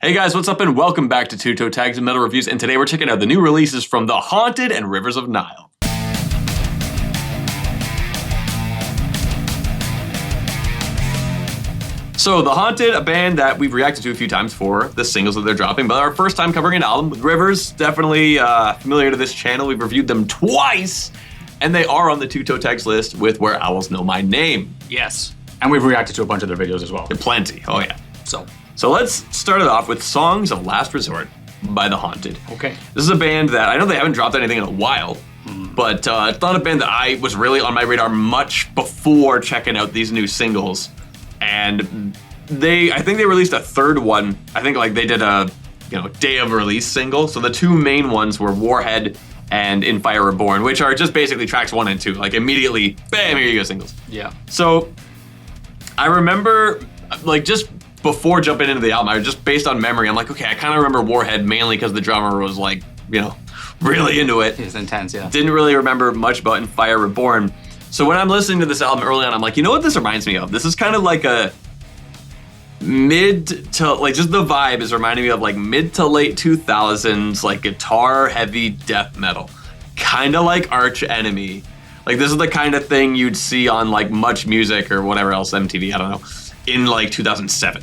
Hey guys, what's up and welcome back to Toe Tags and Metal Reviews, and today we're checking out the new releases from The Haunted and Rivers of Nile. So The Haunted, a band that we've reacted to a few times for the singles that they're dropping, but our first time covering an album with Rivers, definitely familiar to this channel. We've reviewed them twice, and they are on the Toe Tags list with Where Owls Know My Name. Yes, and we've reacted to a bunch of their videos as well. Plenty, oh yeah. So let's start it off with Songs of Last Resort by The Haunted. Okay. This is a band that I know they haven't dropped anything in a while, but it's not a band that I was really on my radar much before checking out these new singles. And I think they released a third one. I think like they did a day of release single. So the two main ones were Warhead and In Fire Reborn, which are just basically tracks 1 and 2. Like immediately, bam, here you go, singles. Yeah. So I remember like just before jumping into the album, I was just based on memory. I'm like, okay, I kind of remember Warhead mainly because the drummer was like, really into it. It's intense, yeah. Didn't really remember much about In Fire Reborn. So when I'm listening to this album early on, I'm like, you know what this reminds me of? This is kind of like a mid to, like just the vibe is reminding me of like mid to late 2000s, like guitar heavy death metal. Kind of like Arch Enemy. Like this is the kind of thing you'd see on like Much Music or whatever else, MTV, I don't know, in like 2007.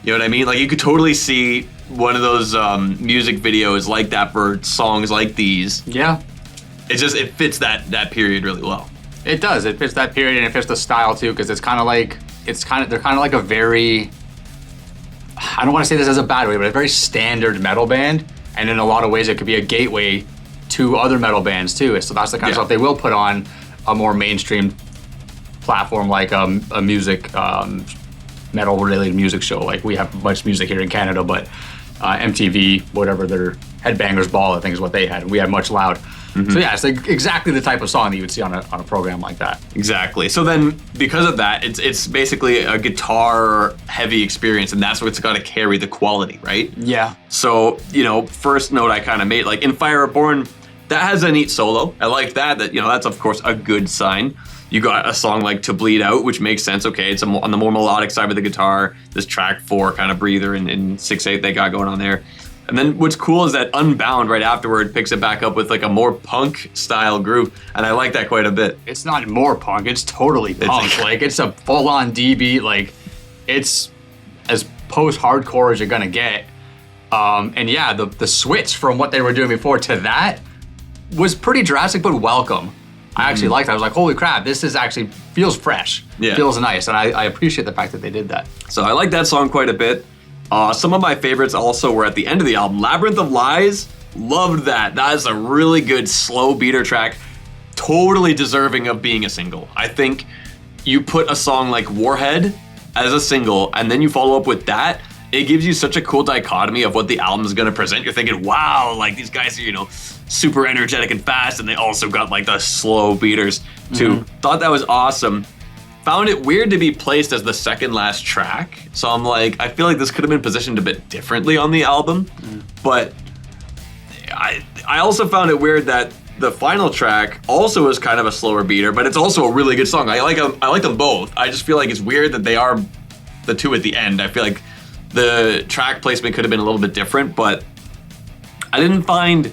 You know what I mean? Like you could totally see one of those music videos like that for songs like these. Yeah. It fits that period really well. It does. It fits that period and it fits the style too, because they're kind of like a very, I don't want to say this as a bad way, but a very standard metal band. And in a lot of ways, it could be a gateway to other metal bands too. So that's the kind of stuff they will put on a more mainstream platform, like a music, metal-related music show. Like we have Much Music here in Canada, but MTV, whatever their Headbangers Ball, I think is what they had. We had Much Loud. Mm-hmm. So yeah, it's like exactly the type of song that you would see on a program like that. Exactly. So then, because of that, it's basically a guitar-heavy experience, and that's what's got to carry the quality, right? Yeah. So, first note I kind of made, like In Fire Reborn, that has a neat solo. I like that. That's of course a good sign. You got a song like To Bleed Out, which makes sense. Okay, it's on the more melodic side with the guitar. This track 4 kind of breather and 6/8 they got going on there. And then what's cool is that Unbound right afterward picks it back up with like a more punk style groove. And I like that quite a bit. It's not more punk, it's totally punk. It's a full-on D beat. Like it's as post-hardcore as you're gonna get. And yeah, the switch from what they were doing before to that was pretty drastic, but welcome. I actually liked it. I was like, holy crap, this is actually feels fresh. Yeah. Feels nice. And I appreciate the fact that they did that. So I like that song quite a bit. Some of my favorites also were at the end of the album. Labyrinth of Lies, loved that. That is a really good slow beater track. Totally deserving of being a single. I think you put a song like Warhead as a single and then you follow up with that, it gives you such a cool dichotomy of what the album is going to present. You're thinking, wow, like these guys are, super energetic and fast, and they also got like the slow beaters too. Mm-hmm. Thought that was awesome. Found it weird to be placed as the second last track. So I'm like, I feel like this could have been positioned a bit differently on the album. But I also found it weird that the final track also is kind of a slower beater, but it's also a really good song. I like them both. I just feel like it's weird that they are the two at the end. I feel like the track placement could have been a little bit different, but I didn't find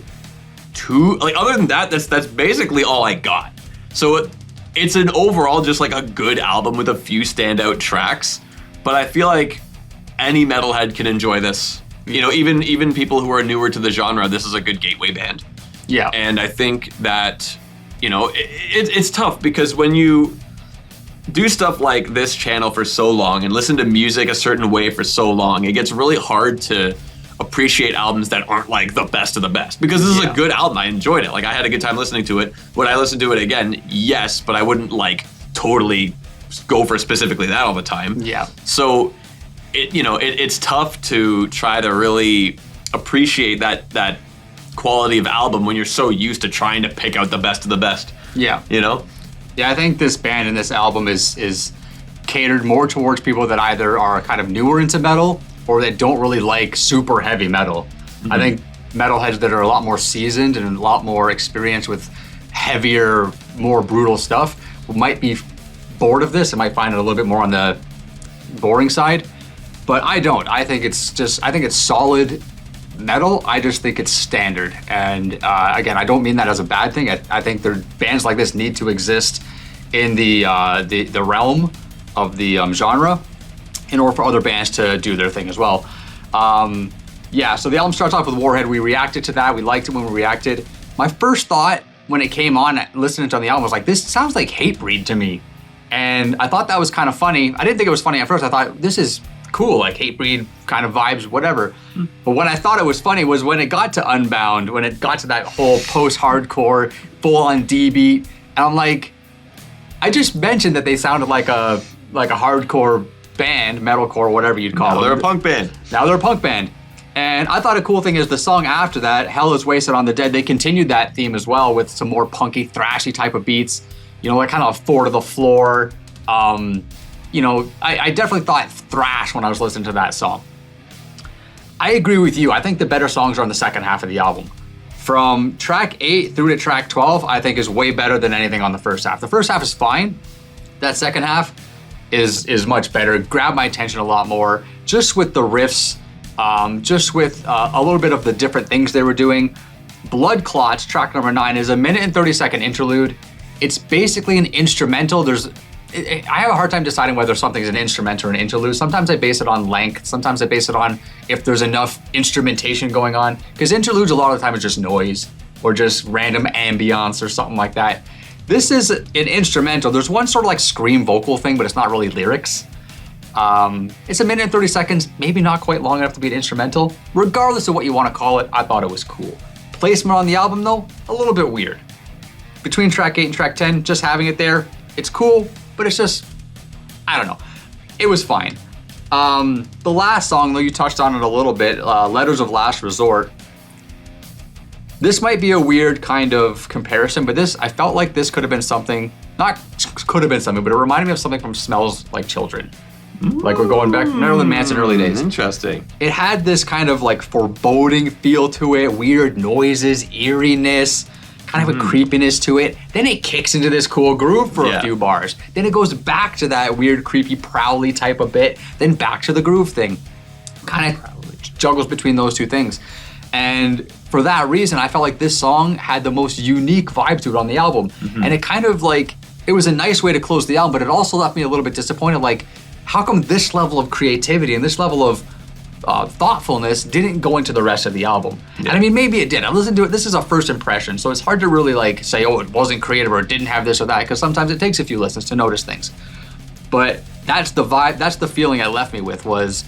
other than that, that's basically all I got. So it's an overall just like a good album with a few standout tracks, but I feel like any metalhead can enjoy this. Even people who are newer to the genre, this is a good gateway band. Yeah. And I think that, it's tough because when you do stuff like this channel for so long and listen to music a certain way for so long, it gets really hard to appreciate albums that aren't like the best of the best, because this is a good album. I enjoyed it. Like I had a good time listening to it. Would I listen to it again? Yes, but I wouldn't like totally go for specifically that all the time. Yeah. So it's tough to try to really appreciate that quality of album when you're so used to trying to pick out the best of the best. Yeah. Yeah, I think this band and this album is catered more towards people that either are kind of newer into metal or that don't really like super heavy metal. Mm-hmm. I think metalheads that are a lot more seasoned and a lot more experienced with heavier, more brutal stuff might be bored of this and might find it a little bit more on the boring side. But I don't. I think it's solid metal. I just think it's standard. And again, I don't mean that as a bad thing. I think bands like this need to exist in the realm of the genre in order for other bands to do their thing as well. So the album starts off with Warhead. We reacted to that. We liked it when we reacted. My first thought when it came on, listening to the album, was like, this sounds like Hatebreed to me. And I thought that was kind of funny. I didn't think it was funny at first. I thought, this is cool, like Hatebreed kind of vibes, whatever. But when I thought it was funny was when it got to Unbound, when it got to that whole post-hardcore, full-on D-beat. And I'm like, I just mentioned that they sounded like a hardcore band, metalcore, whatever you'd call it. Now they're a punk band. Now they're a punk band. And I thought a cool thing is the song after that, Hell is Wasted on the Dead, they continued that theme as well with some more punky, thrashy type of beats. You know, like kind of 4 to the floor. You know, I definitely thought thrash when I was listening to that song. I agree with you. I think the better songs are on the second half of the album. From track 8 through to track 12, I think is way better than anything on the first half. The first half is fine. That second half is much better. It grabbed my attention a lot more, just with the riffs, just with a little bit of the different things they were doing. Blood Clots, track number 9, is a 1 minute and 30-second interlude. It's basically an instrumental. I have a hard time deciding whether something's an instrument or an interlude. Sometimes I base it on length. Sometimes I base it on if there's enough instrumentation going on. Because interludes a lot of the time is just noise or just random ambiance or something like that. This is an instrumental. There's one sort of like scream vocal thing, but it's not really lyrics. It's a 1 minute and 30 seconds, maybe not quite long enough to be an instrumental. Regardless of what you want to call it, I thought it was cool. Placement on the album though, a little bit weird. Between track 8 and track 10, just having it there, it's cool, but it's just, I don't know. It was fine. The last song, though, you touched on it a little bit, Letters of Last Resort. This might be a weird kind of comparison, but I felt like this could have been something, not could have been something, but it reminded me of something from Smells Like Children. Like we're going back to Marilyn Manson early days. Interesting. It had this kind of like foreboding feel to it, weird noises, eeriness, kind of a creepiness to it. Then it kicks into this cool groove for a few bars. Then it goes back to that weird, creepy, prowly type of bit. Then back to the groove thing. Kind of juggles between those two things. And for that reason, I felt like this song had the most unique vibe to it on the album. And it kind of like, it was a nice way to close the album, but it also left me a little bit disappointed. Like, how come this level of creativity and this level of thoughtfulness didn't go into the rest of the album? And I mean, maybe it did. I listened to it. This is a first impression, so it's hard to really like say, oh, it wasn't creative or it didn't have this or that, because sometimes it takes a few listens to notice things. But that's the vibe. That's the feeling it left me with. Was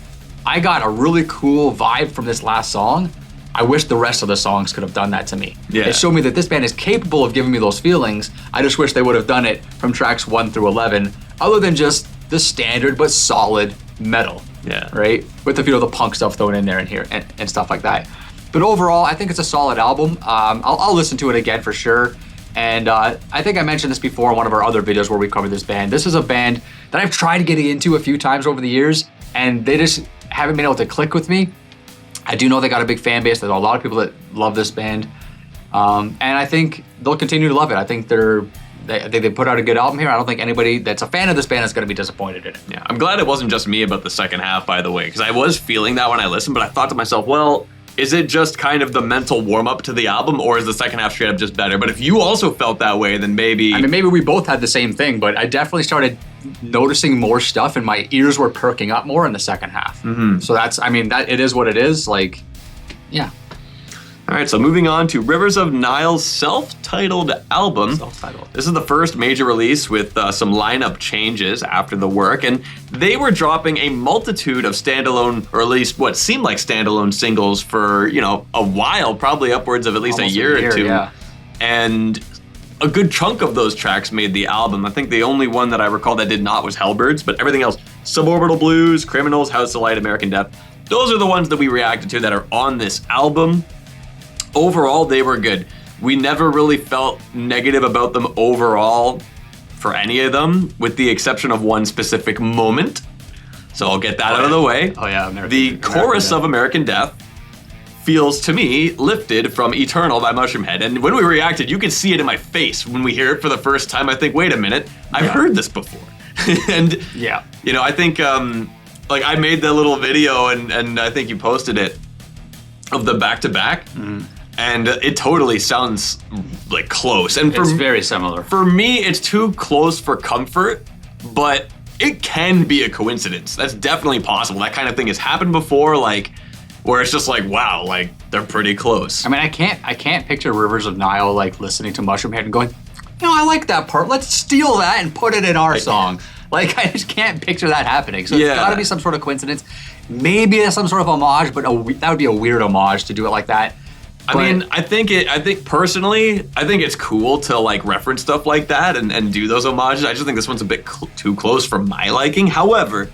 I got a really cool vibe from this last song. I wish the rest of the songs could have done that to me. It showed me that this band is capable of giving me those feelings. I just wish they would have done it from tracks 1 through 11, other than just the standard but solid metal. Right? With the the punk stuff thrown in there and here and stuff like that. But overall, I think it's a solid album. I'll listen to it again for sure. And I think I mentioned this before in one of our other videos where we covered this band. This is a band that I've tried getting into a few times over the years, and they just haven't been able to click with me. I do know they got a big fan base. There's a lot of people that love this band. And I think they'll continue to love it. I think they put out a good album here. I don't think anybody that's a fan of this band is going to be disappointed in it. Yeah, I'm glad it wasn't just me about the second half, by the way, because I was feeling that when I listened, but I thought to myself, well, is it just kind of the mental warm-up to the album, or is the second half straight up just better? But if you also felt that way, then maybe... I mean, maybe we both had the same thing, but I definitely started noticing more stuff, and my ears were perking up more in the second half. So that's, I mean, that it is what it is. Like, yeah. All right, so moving on to Rivers of Nile's self-titled album. This is the first major release with some lineup changes after the work, and they were dropping a multitude of standalone, or at least what seemed like standalone singles for, you know, a while, probably upwards of at least a year or two. Yeah. And a good chunk of those tracks made the album. I think the only one that I recall that did not was Hellbirds, but everything else, Suborbital Blues, Criminals, House of Light, American Death, those are the ones that we reacted to that are on this album. Overall, they were good. We never really felt negative about them overall for any of them, with the exception of one specific moment. So I'll get that out of the way. Oh yeah, the chorus of American Death feels to me lifted from Eternal by Mushroomhead. And when we reacted, you could see it in my face when we hear it for the first time. I think, wait a minute, I've heard this before. And yeah, you know, I think like I made that little video and I think you posted it of the back-to-back. And it totally sounds like close. And It's very similar. For me, it's too close for comfort, but it can be a coincidence. That's definitely possible. That kind of thing has happened before, like where it's just like, wow, like they're pretty close. I mean, I can't picture Rivers of Nile like listening to Mushroom Head and going, I like that part. Let's steal that and put it in our song. Like, I just can't picture that happening. So it's got to be some sort of coincidence. Maybe some sort of homage, but that would be a weird homage to do it like that. I think personally, I think it's cool to like reference stuff like that and do those homages. I just think this one's a bit too close for my liking. However,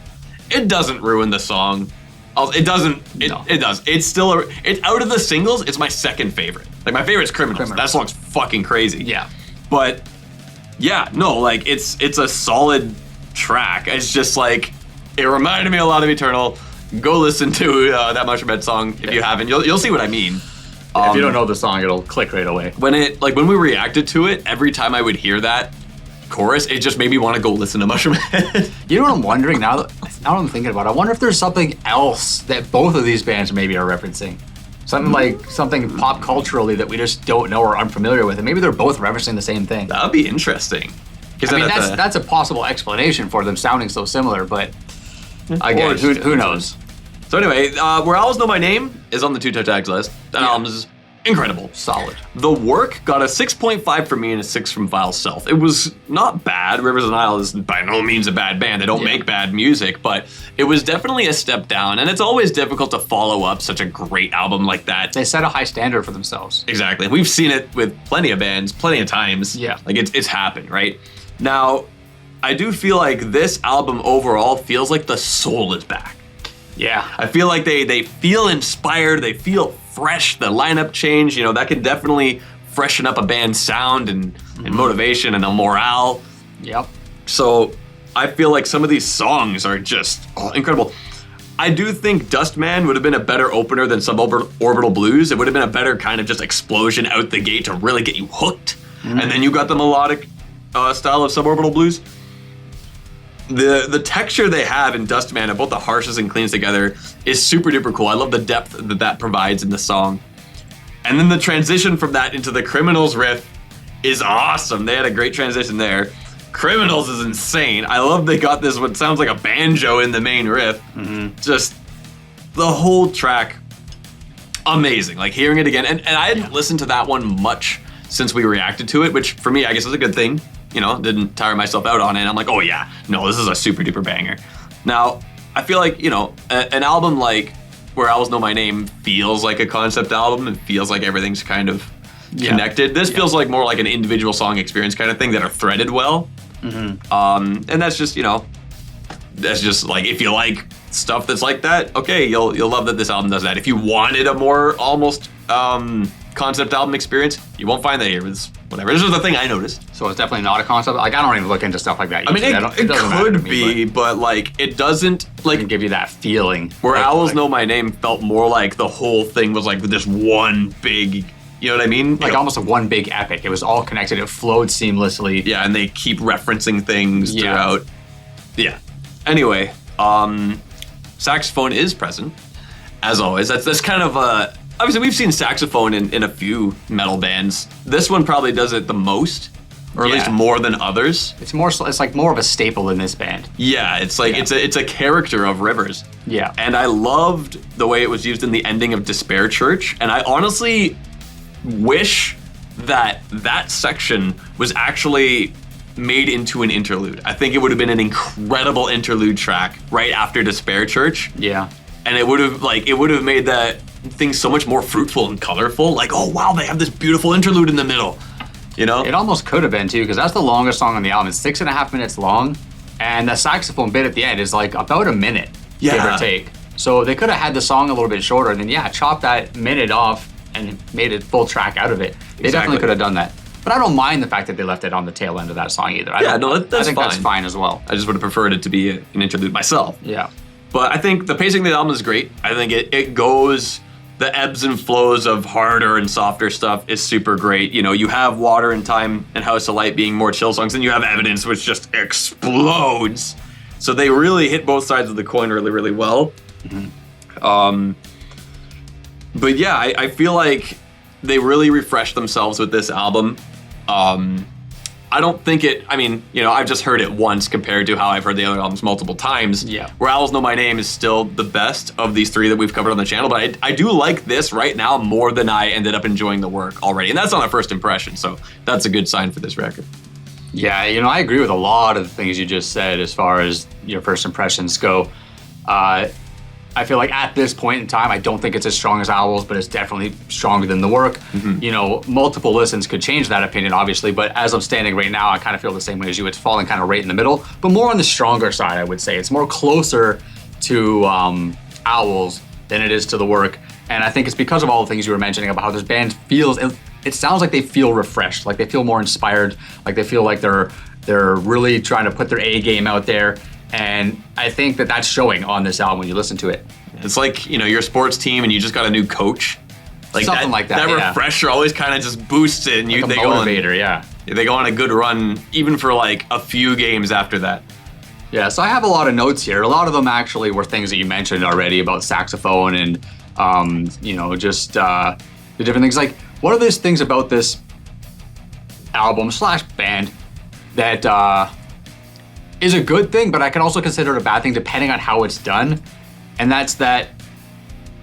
it doesn't ruin the song. It doesn't. It does. It's still it's out of the singles. It's my second favorite. Like my favorite's Criminals. That song's fucking crazy. Yeah. But yeah, no, like it's a solid track. It's just like it reminded me a lot of Eternal. Go listen to that Mushroom Head song if you haven't. You'll see what I mean. If you don't know the song, it'll click right away. When we reacted to it, every time I would hear that chorus, it just made me want to go listen to Mushroom Head. You know what I'm wondering now that I'm thinking about it? I wonder if there's something else that both of these bands maybe are referencing. Something like something pop culturally that we just don't know or unfamiliar with. And maybe they're both referencing the same thing. That would be interesting. I mean, that's a possible explanation for them sounding so similar, but again, who knows? So anyway, Where Owls Know My Name is on the Toe Tags list. That album is incredible. Solid. The Work got a 6.5 from me and a 6 from Vile Self. It was not bad. Rivers of Nile is by no means a bad band. They don't make bad music, but it was definitely a step down, and it's always difficult to follow up such a great album like that. They set a high standard for themselves. Exactly. We've seen it with plenty of bands, plenty of times. Yeah. Like it's happened, right? Now, I do feel like this album overall feels like the soul is back. Yeah. I feel like they feel inspired, they feel fresh, the lineup change, that can definitely freshen up a band's sound and motivation and a morale. Yep. So I feel like some of these songs are just incredible. I do think Dustman would have been a better opener than Suborbital Blues. It would have been a better kind of just explosion out the gate to really get you hooked. And then you got the melodic style of Suborbital Blues. The texture they have in Dustman of both the harshes and cleans together is super duper cool. I love the depth that provides in the song. And then the transition from that into the Criminals riff is awesome. They had a great transition there. Criminals is insane. I love they got this what sounds like a banjo in the main riff. Just the whole track, amazing. Like hearing it again. And I hadn't listened to that one much since we reacted to it, which for me, I guess is a good thing. Didn't tire myself out on it. I'm like, oh yeah, no, this is a super duper banger. Now, I feel like, an album like Where Owls Know My Name feels like a concept album and feels like everything's kind of connected. This feels like more like an individual song experience kind of thing that are threaded well. And that's just, that's just like, if you like stuff that's like that, okay, you'll love that this album does that. If you wanted a more almost concept album experience, you won't find that here. It's whatever. This is the thing I noticed. So it's definitely not a concept. Like I don't even look into stuff like that. I mean, it could be, but like it doesn't like give you that feeling. Where Owls Know My Name felt more like the whole thing was like this one big. You know what I mean? Like almost a one big epic. It was all connected. It flowed seamlessly. Yeah, and they keep referencing things throughout. Yeah. Anyway, saxophone is present, as always. That's kind of a. Obviously, we've seen saxophone in a few metal bands. This one probably does it the most, or at least more than others. It's like more of a staple in this band. Yeah, it's like it's a character of Rivers. Yeah. And I loved the way it was used in the ending of Despair Church, and I honestly wish that section was actually made into an interlude. I think it would have been an incredible interlude track right after Despair Church. Yeah. And it would have made that thing so much more fruitful and colorful. Like, oh wow, they have this beautiful interlude in the middle. It almost could have been too, because that's the longest song on the album. It's 6.5 minutes long, and the saxophone bit at the end is like about a minute, give or take. So they could have had the song a little bit shorter, and then chop that minute off and made a full track out of it. They definitely could have done that. But I don't mind the fact that they left it on the tail end of that song either. I think that's fine as well. I just would have preferred it to be an interlude myself. Yeah. But I think the pacing of the album is great. I think it goes, the ebbs and flows of harder and softer stuff is super great. You have Water and Time and House of Light being more chill songs, and you have Evidence, which just explodes. So they really hit both sides of the coin really, really well. But yeah, I feel like they really refreshed themselves with this album. I don't think I've just heard it once compared to how I've heard the other albums multiple times. Yeah. Where Owls Know My Name is still the best of these three that we've covered on the channel, but I do like this right now more than I ended up enjoying the work already. And that's on a first impression, so that's a good sign for this record. Yeah, I agree with a lot of the things you just said as far as your first impressions go. I feel like at this point in time, I don't think it's as strong as Owls, but it's definitely stronger than the work. Multiple listens could change that opinion, obviously, but as I'm standing right now, I kind of feel the same way as you. It's falling kind of right in the middle, but more on the stronger side, I would say. It's more closer to Owls than it is to the work. And I think it's because of all the things you were mentioning about how this band feels. It sounds like they feel refreshed, like they feel more inspired, like they feel like they're really trying to put their A game out there. And I think that that's showing on this album when you listen to it. It's like, your sports team and you just got a new coach. Something like that, That refresher always kind of just boosts it. And like they motivator, they go on a good run, even for like a few games after that. Yeah, so I have a lot of notes here. A lot of them actually were things that you mentioned already about saxophone and, just the different things. Like, what are those things about this album / band that is a good thing, but I can also consider it a bad thing depending on how it's done. And that's that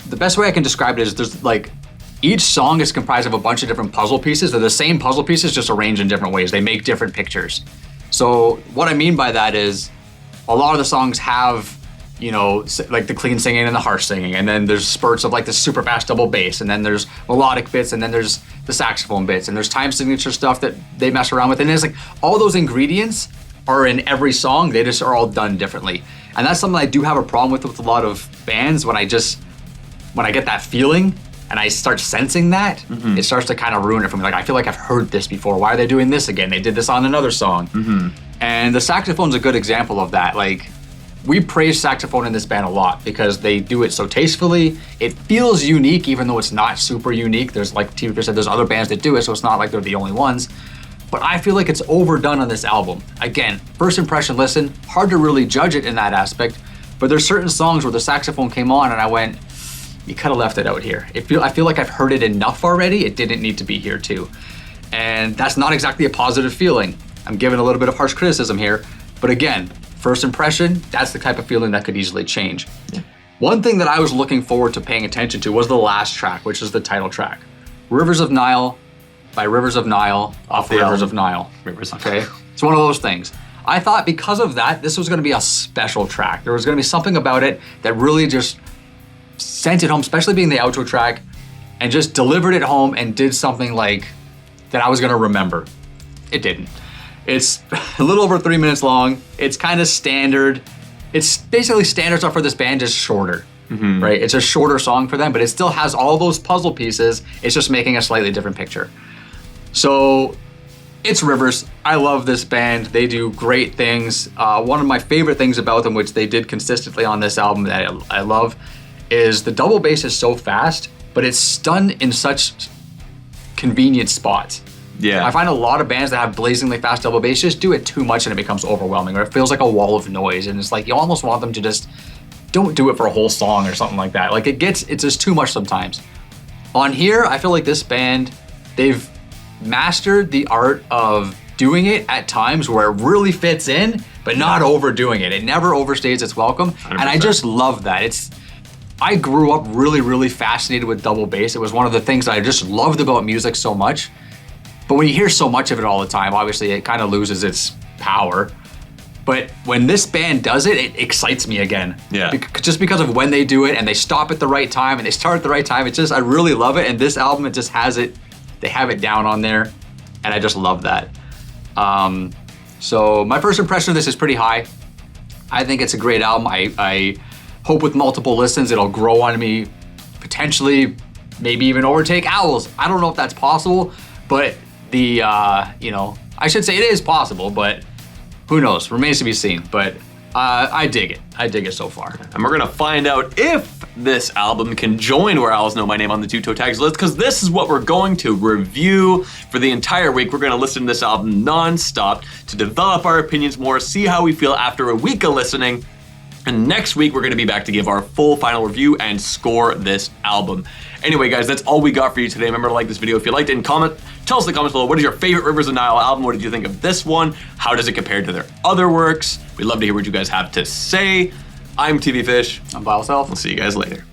the best way I can describe it is there's like each song is comprised of a bunch of different puzzle pieces. They're the same puzzle pieces, just arranged in different ways. They make different pictures. So what I mean by that is a lot of the songs have, like the clean singing and the harsh singing, and then there's spurts of like the super fast double bass, and then there's melodic bits, and then there's the saxophone bits, and there's time signature stuff that they mess around with. And it's like all those ingredients are in every song. They just are all done differently. And that's something I do have a problem with a lot of bands. When I get that feeling and I start sensing that, it starts to kind of ruin it for me. Like, I feel like I've heard this before. Why are they doing this again? They did this on another song. And the saxophone's a good example of that. Like, we praise saxophone in this band a lot because they do it so tastefully. It feels unique, even though it's not super unique. There's, like TV said, there's other bands that do it, so it's not like they're the only ones. But I feel like it's overdone on this album. Again, first impression listen, hard to really judge it in that aspect, but there's certain songs where the saxophone came on and I went, you could have left it out here. I feel like I've heard it enough already, it didn't need to be here too. And that's not exactly a positive feeling. I'm giving a little bit of harsh criticism here, but again, first impression, that's the type of feeling that could easily change. One thing that I was looking forward to paying attention to was the last track, which is the title track. Rivers of Nile, by Rivers of Nile, off the Rivers of Nile. Okay? It's one of those things. I thought because of that, this was going to be a special track. There was going to be something about it that really just sent it home, especially being the outro track, and just delivered it home and did something like that I was going to remember. It didn't. It's a little over 3 minutes long. It's kind of standard. It's basically standard stuff for this band, just shorter. Right? It's a shorter song for them, but it still has all those puzzle pieces. It's just making a slightly different picture. So it's Rivers. I love this band. They do great things. One of my favorite things about them, which they did consistently on this album that I love, is the double bass is so fast, but it's done in such convenient spots. Yeah. I find a lot of bands that have blazingly fast double bass just do it too much and it becomes overwhelming, or it feels like a wall of noise, and it's like you almost want them to just don't do it for a whole song or something like that. Like it's just too much sometimes. On here, I feel like this band, they've mastered the art of doing it at times where it really fits in, but not overdoing it. It never overstays its welcome. 100%. And I just love that. I grew up really, really fascinated with double bass. It was one of the things that I just loved about music so much. But when you hear so much of it all the time, obviously it kind of loses its power. But when this band does it, it excites me again. Yeah. Just because of when they do it and they stop at the right time and they start at the right time. I really love it. And this album, it just has it. They have it down on there. And I just love that. So my first impression of this is pretty high. I think it's a great album. I hope with multiple listens, it'll grow on me, potentially maybe even overtake Owls. I don't know if that's possible, but I should say it is possible, but who knows? Remains to be seen. But I dig it. I dig it so far. And we're gonna find out if this album can join Where Owls Know My Name on the 2 Toe Tags list, because this is what we're going to review for the entire week. We're gonna listen to this album non-stop to develop our opinions more, see how we feel after a week of listening. And next week, we're gonna be back to give our full final review and score this album. Anyway, guys, that's all we got for you today. Remember to like this video if you liked it, and comment. Tell us in the comments below, what is your favorite Rivers of Nile album? What did you think of this one? How does it compare to their other works? We'd love to hear what you guys have to say. I'm TV Fish. I'm Bile Self. We'll see you guys later.